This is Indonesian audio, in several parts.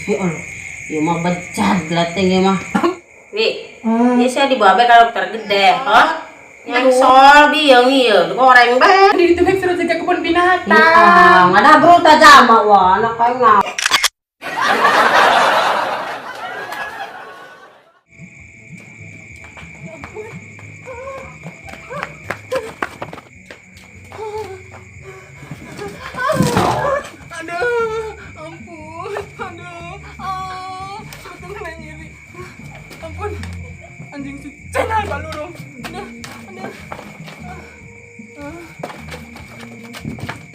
Ya Allah, ya mah becat lateng ya mah. Wi, ya saya dibawa kalau dokter gede, yang sol biang iya, goreng banget. Di itu kan suruh jaga kebun binatang. Iya, ada bro tajam wah, anak kayak Aduh, ampun, aduh, betul nyeri. Ampun, anjing si cenah balurung. Aduh, aduh,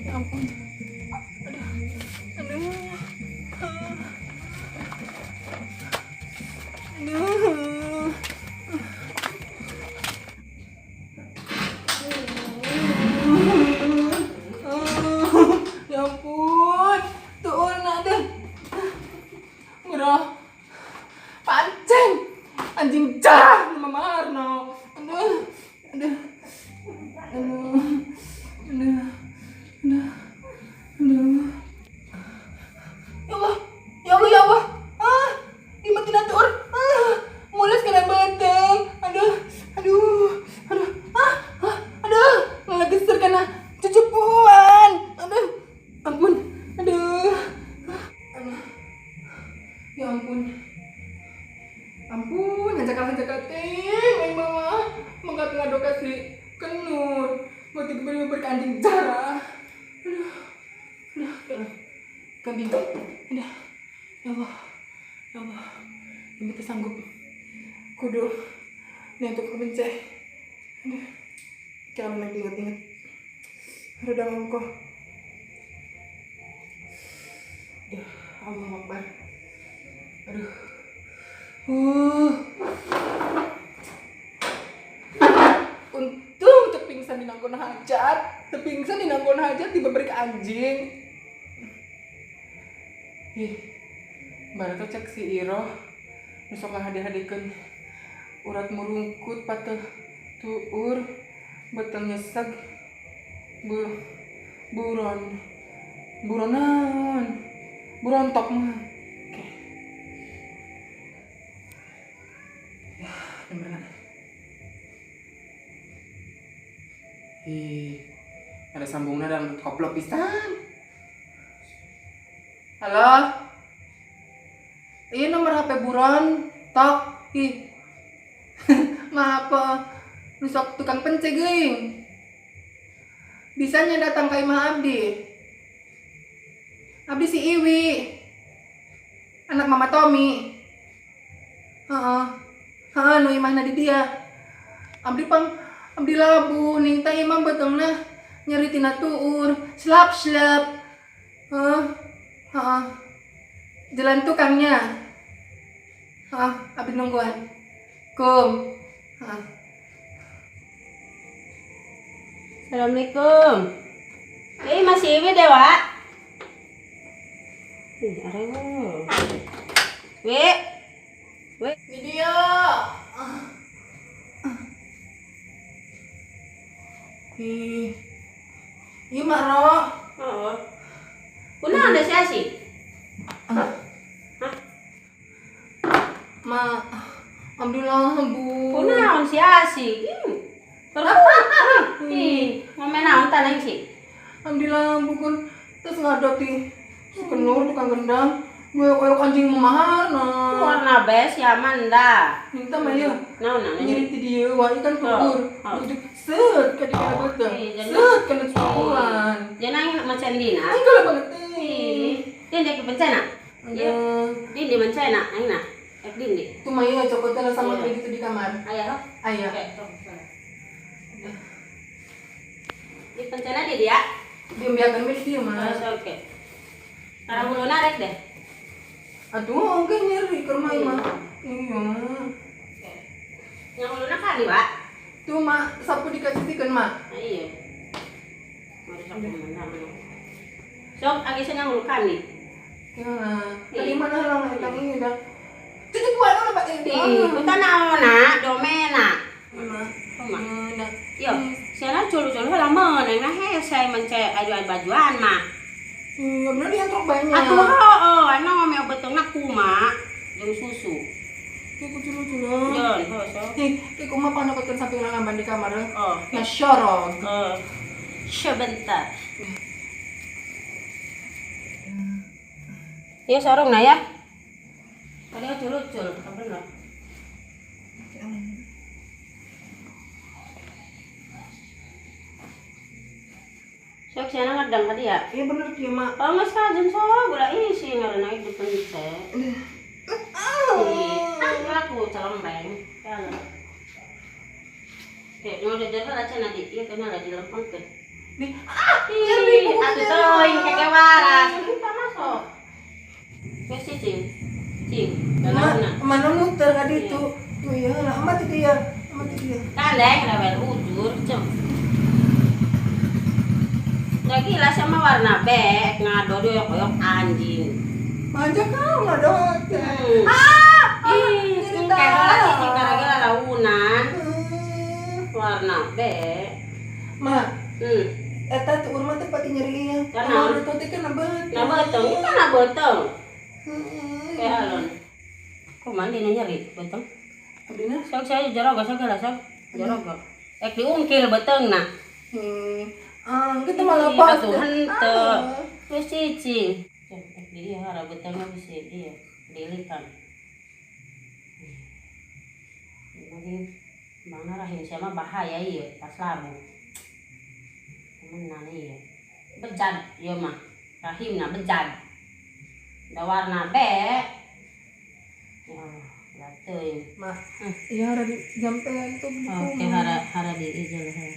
ya ampun, aduh, aduh. Ya ampun, tuun ada. Murah. Pancing. Anjing jarah Mama Arno. Aduh. Aduh. Aduh. Aduh. Aduh. Aduh. Ya Allah. Ya Allah, ya Allah. Dimatiin atur. Mules kena batang. Aduh. Aduh. Aduh. Aduh. Malah geser kena cucupuan. Aduh. Ampun. Aduh. Aduh. Ya ampun. Ampun, ngajak-ngajak ting, mama mengkat ngadoka si kenur, mau tiba-tiba berkanjing jarah. Aduh, kambing, aduh, ya Allah, ya Allah, ini kita sanggup, kudu, nih untuk kebenceh, aduh, jangan lagi inget-inget, aduh dalam kok, aduh, Allah Akbar, aduh. Untung pingsan di nangkon hajat, pingsan di nangkon hajat diberi ke anjing. Ih, baru tuh cek si Iro, nusok hadir-hadirkan urat merungkut patah tuur, betul nyesek, burontok mah. Beneran. Ada sambungnya dan koplo pisan. Halo? Ini nomor HP buron. Tok. Maaf, nusok tukang penceging. Bisanya datang ke Imah Abdi. Abdi si Iwi. Anak Mama Tommy. Nu imahna di dia. Abdi labu ning teh imam betengna nyeri tina tuur, slap. Jalan tukangnya. Abdi nungguan. Kum. Assalamualaikum. Masih Iwi Dewa. Aduh. Wi. Di dia. Iya Maro. Oh. Kuna ada siasi? Ma, Abdullah Bu. Kuna on siasi? Terus. Ngomen naon tanang sih? Alhamdulillah bukan terus ngadap di kenur tukang gendang. Gue koyok anjing memahana. Warna bes ya manda. Minta mah ya. Naon Nyeri ti dieu wae kan kubur. Ujuk set ka di kana beteng. Set kana cukuran. Jangan macam dina. Ai kalau banget Din dia kebencana. Ya. Din di bencana, aina. Din di. Tuh mah ya cokotnya sama kayak gitu di kamar. Ayah. Ayah. Di bencana dia. Dia biarkan milik dia mah. Oke. Karang bulu narik deh. Aduh, enggak nyeri ke rumah mah. Iya. Yang uluna kali, Pak. Tuh mah sapu dikasihkan mah. Iya. Mari sapu mana. Sok agisan yang ulu kali. Ya, tadi mana orang yang ini dah. Cuci buat orang Pak ini. Kita naona, domena. Mana? Yo, siapa culu-culu lama neng nah saya mencari adu bajuan mah. Iya, bener dia truk banyak. Atuh heueuh, anu mah betengna kumaha jeung susu. Kayak kucu-lucu lah. Jan, heuh sok. Kayak kumaha panakotkeun samping langamban di kamar. Oh, Nah, syorog. sebentar. Ya sarung na ya. Tadi lucul, apa bener? Sok sana ngadang tadi ya. Iya bener dia mah. Oh, mas kajen so, gula isi ngaranna itu pencet. Aku celembeng. Kayak mau jajan aja nanti, iya kena lagi lempengkeun. Nih, Atuh teuing keke waras. Kita masuk. Wes cing. Cing, dalamna. mana muter ka ditu. Oh iya, lah amat itu ya. Amat itu ya. Kandeng rewel ujur, cem. Lagi lah sama warna bek ngado doyok-doyok anjing. Manja kau nggak dokter. Ih, kayak lah cicing gara-gara launan. Warna bek. Ma, Hmm. eta tuh urma teh pati nyeri ya. Karena- Urma teh kan nabeut. Nah beteng, ini kan nah beteng. Kayak alon. Kok mandi nyeri beteng? Abdina. Sok saya jaroga segala sok. Jaroga. Ek diungkil beteng nah. Kita malah pas. Atuh henteu. Wes cicing. Ek di ieu hara betengna bisa ieu dilikan. Jadi Bangna rahim sama bahaya ieu pas labu. Temenan ieu. Bejad ieu mah. Rahimna bejad. Da warna bek. Ya, lah teuing. Ma, iya ada di jampean tuh. Oke, hara di ieu lah.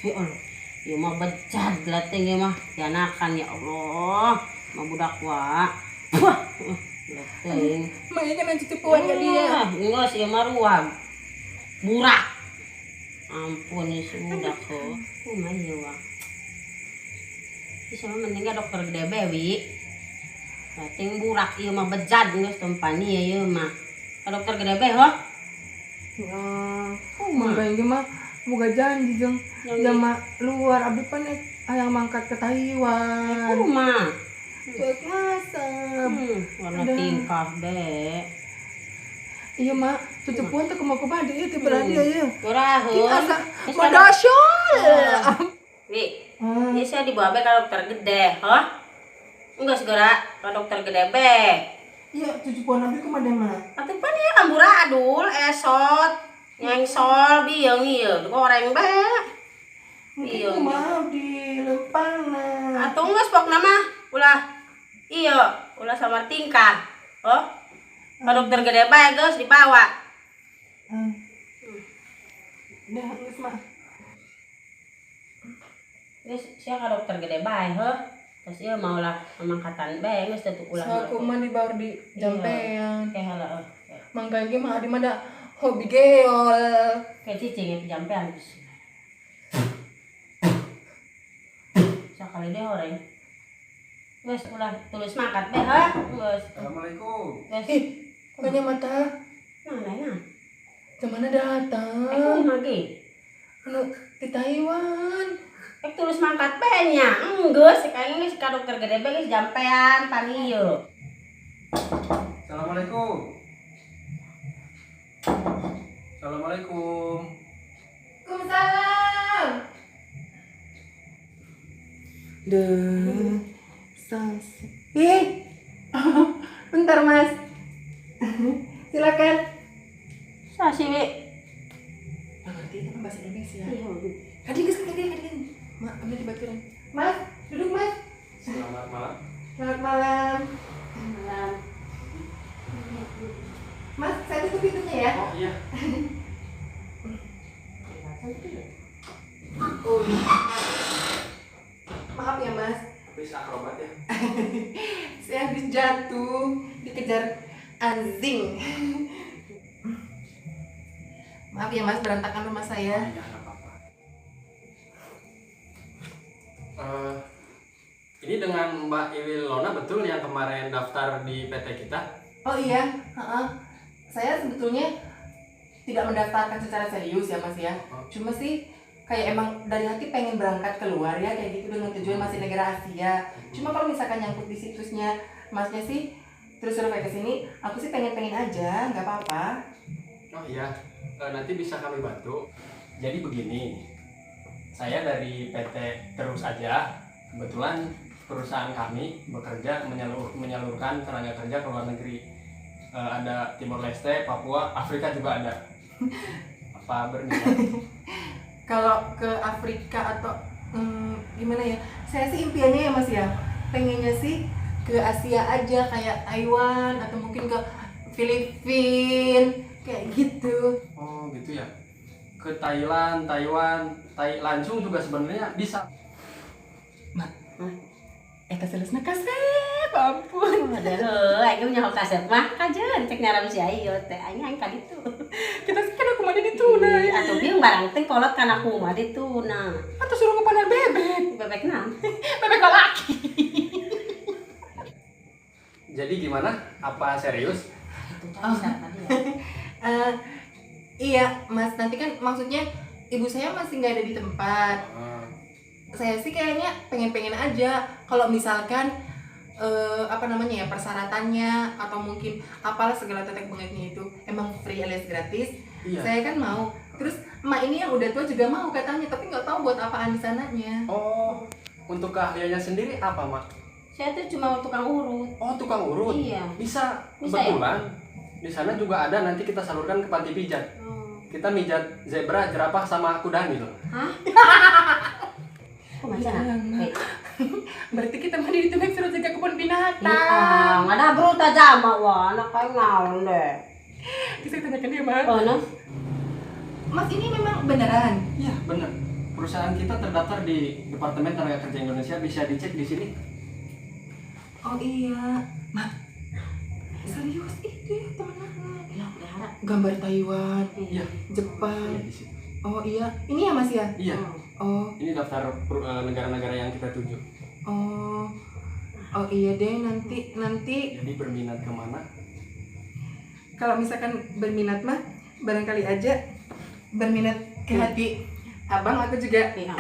Ya Allah, ya mah bejad lah teh ieu mah. Dianakan ya Allah. Mah budak wa. Wah, lah teuing. Ma ini kan cucupuan ke dia. Geus ieu mah ruag. Burak. Ampun ya sudah kok. Kumaha ieu wah. Bisa mah mending dokter gede bewi. Ting burak ieu mah bejad geus tempan ieu mah. Ka dokter gede be heuh. Ya, kumaha ini mah boga janji jeung jama luar abdi pan hayang mangkat ke Taiwan. Kumaha? Cek ngasam. Warna tingkah be. Iya mak, cucupuan tuh kumaha di ieu teh berarti ya. Kuraheuh. Asa madasyol. Wi, ieu saya dibawa be ka dokter gede, heuh. Enggeus geura ka dokter gede be. Iya, cucupuan abdi kumaha mah. Atuh pan ieu amburadul esot. Nyengsol biyeung ieu, goreng be. Mungkin kumaha abdi lempangna. Atuh geus pokna mah ulah ieu, ulah samar tingkah. Oh. Ka dokter gede bae geus dibawa. Dah geus mah. Geus sia ka dokter gede bae heuh. Terus ieu mau lah mangkatan bae geus teu ulah. Saku mah dibaur di jampean. Kayak heula Mangga ge mah adi mah da hobi geol. kayak cicing ya jampean geus. Sakali deh oreng. Geus ulah tulis mangkat bae heuh. Geus. Assalamualaikum. Geus. Makanya mata Mana? zamana datang. Kumaha ge? Anu di Taiwan. Ek tulis mangkat bae nya. Geus sekarang geus ka dokter gede bae geus jampean pan ieu. Assalamualaikum. Assalamualaikum. Waalaikumsalam. Deh, bentar mas. Silakan. Sasi we. Ngerti itu kan bahasa Indonesia. Iya. Kadang. Mak, ambil dibaturan. Mas, duduk mas. Selamat malam. Selamat malam. Malam. Mas, saya tutup pintunya ya. Oh iya. Oh, iya. Maaf ya mas. Bisa akrobat ya. Saya habis jatuh dikejar anjing. Maaf ya mas, berantakan rumah saya. Iya nggak apa-apa. Ini dengan Mbak Iwi Lona betul yang kemarin daftar di PT kita? Oh iya, saya sebetulnya tidak mendaftarkan secara serius ya mas ya. Cuma sih kayak emang dari hati pengen berangkat keluar ya kayak gitu dengan tujuan masih negara Asia. Cuma kalau misalkan nyangkut di situsnya masnya sih terus survei ke sini, aku sih pengen aja, nggak apa-apa. Oh iya, nanti bisa kami bantu. Jadi begini, saya dari PT Terus Aja, kebetulan perusahaan kami bekerja menyalurkan tenaga kerja ke luar negeri. Ada Timor Leste, Papua, Afrika juga ada. Apa berminat? Kalau ke Afrika atau gimana ya, saya sih impiannya ya mas ya, pengennya sih ke Asia aja kayak Taiwan atau mungkin ke Filipina kayak gitu. Oh gitu ya. Ke Thailand, Taiwan, langsung juga sebenarnya bisa. Kaselesna kasep, ampun. Aduh, aing punya kasep mah kajen cek ngaram si ayo teh aing ka ditu. Kita sih kan aku mah di tuna. Atuh bieu barang teh kolot kana aku mah dituna. Atau suruh ngepanen bebek. Bebek naon? Bebek laki. Jadi gimana? Apa serius? Itu tadi ya. Iya, Mas. Nanti kan maksudnya ibu saya masih nggak ada di tempat. Saya sih kayaknya pengen aja. Kalau misalkan apa namanya ya, persyaratannya atau mungkin apalah segala tetek bengeknya itu emang free alias gratis. Iya. Saya kan mau. Terus emak ini yang udah tua juga mau katanya, tapi nggak tahu buat apaan di sananya. Oh, untuk keahliannya sendiri apa, Mak? Saya tuh cuma tukang urut. Oh, tukang urut. Iya. Bisa. Bisa ya? Kebetulan di sana juga ada, nanti kita salurkan ke panti pijat. Kita mijat zebra, jerapah sama kudanil. Hah? Kok macam Jangan. apa? Berarti kita mah di Tumek suruh jaga kebun binatang. Ah, ada bruta jama wah, anak kayak ngaon deh. Kita tanyakan dia, Mas. Oh, no? Mas ini memang beneran? Iya, benar. Perusahaan kita terdaftar di Departemen Tenaga Kerja Indonesia, bisa dicek di sini. Oh iya. Mak, serius itu teman-teman. Ya, udah harap. Gambar Taiwan, Iya. Jepang. Iya, di sini. Oh iya, ini ya Mas ya? Iya. Oh, Ini daftar negara-negara yang kita tuju. oh. Oh iya deh, nanti Jadi berminat kemana? kalau misalkan berminat mah barangkali aja berminat ke hati abang, aku juga. Iya.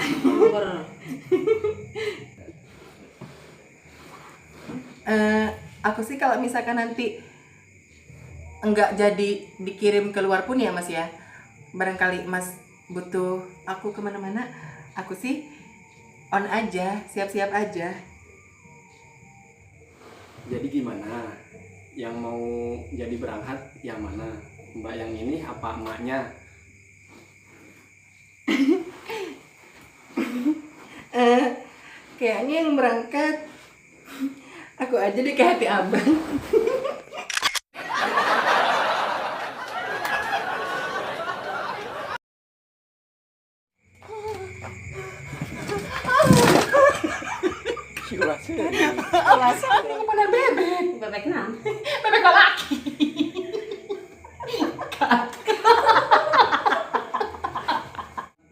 Aku sih kalau misalkan nanti enggak jadi dikirim keluar pun ya Mas ya, barangkali Mas butuh aku kemana-mana, aku sih on aja, siap-siap aja. Jadi gimana? Yang mau jadi berangkat yang mana? Mbak yang ini apa emaknya? Kayaknya yang berangkat aku aja deh, ke hati abang. Alasan yang pada bebek. Bebek naon? Bebek laki.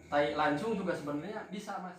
Tai langsung juga sebenarnya bisa, Mas.